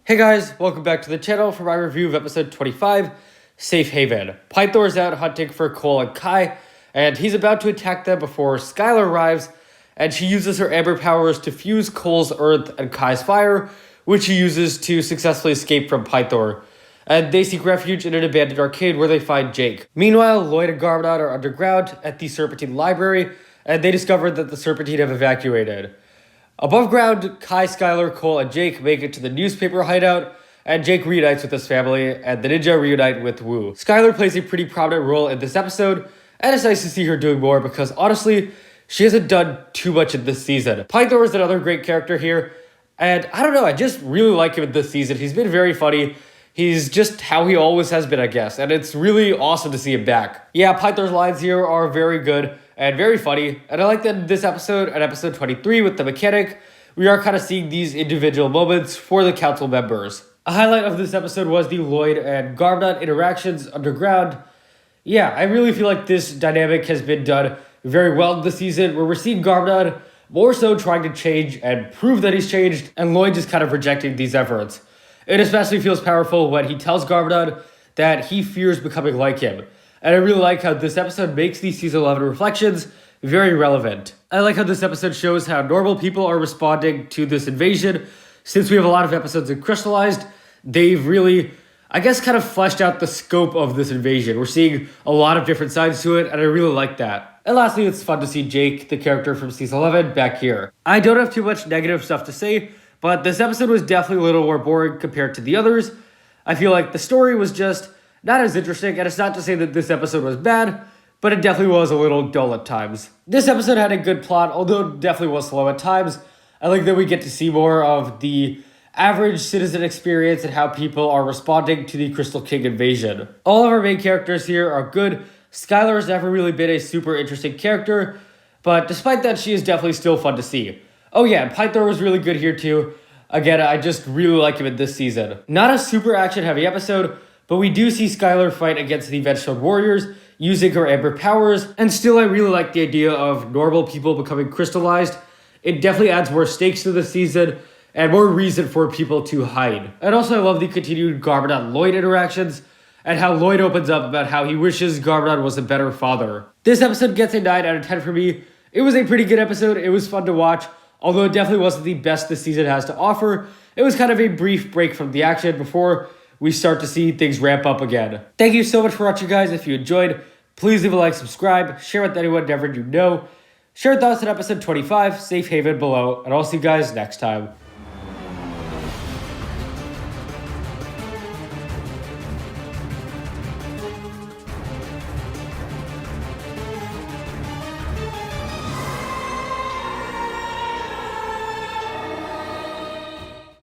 Hey guys, welcome back to the channel for my review of episode 25, Safe Haven. Pythor is out hunting for Cole and Kai, and he's about to attack them before Skylar arrives, and she uses her amber powers to fuse Cole's earth and Kai's fire, which he uses to successfully escape from Pythor. And they seek refuge in an abandoned arcade where they find Jake. Meanwhile, Lloyd and Garmadon are underground at the Serpentine Library, and they discover that the Serpentine have evacuated. Above ground, Kai, Skylar, Cole, and Jake make it to the newspaper hideout, and Jake reunites with his family, and the ninja reunite with Wu. Skylar plays a pretty prominent role in this episode, and it's nice to see her doing more because honestly, she hasn't done too much in this season. Pythor is another great character here, and I don't know, I just really like him in this season. He's been very funny. He's just how he always has been, I guess, and it's really awesome to see him back. Yeah, Pythor's lines here are very good and very funny, and I like that in this episode, and episode 23 with the mechanic, we are kind of seeing these individual moments for the council members. A highlight of this episode was the Lloyd and Garmadon interactions underground. Yeah, I really feel like this dynamic has been done very well this season, where we're seeing Garmadon more so trying to change and prove that he's changed, and Lloyd just kind of rejecting these efforts. It especially feels powerful when he tells Garmadon that he fears becoming like him. And I really like how this episode makes these season 11 reflections very relevant. I like how this episode shows how normal people are responding to this invasion. Since we have a lot of episodes in Crystalized, they've really, I guess, kind of fleshed out the scope of this invasion. We're seeing a lot of different sides to it, and I really like that. And lastly, it's fun to see Jake, the character from season 11, back here. I don't have too much negative stuff to say, but this episode was definitely a little more boring compared to the others. I feel like the story was just not as interesting, and it's not to say that this episode was bad, but it definitely was a little dull at times. This episode had a good plot, although it definitely was slow at times. I like that we get to see more of the average citizen experience and how people are responding to the Crystal King invasion. All of our main characters here are good. Skylar has never really been a super interesting character, but despite that, she is definitely still fun to see. Oh yeah, and Pythor was really good here too. Again, I just really like him in this season. Not a super action-heavy episode, but we do see Skylar fight against the Vengeful Warriors using her amber powers, and still I really like the idea of normal people becoming crystallized. It definitely adds more stakes to the season and more reason for people to hide. And also I love the continued Garmadon-Lloyd interactions and how Lloyd opens up about how he wishes Garmadon was a better father. This episode gets a 9 out of 10 for me. It was a pretty good episode. It was fun to watch. Although it definitely wasn't the best this season has to offer, it was kind of a brief break from the action before we start to see things ramp up again. Thank you so much for watching, guys. If you enjoyed, please leave a like, subscribe, share with anyone never you know. Share thoughts on episode 25, Safe Haven below, and I'll see you guys next time.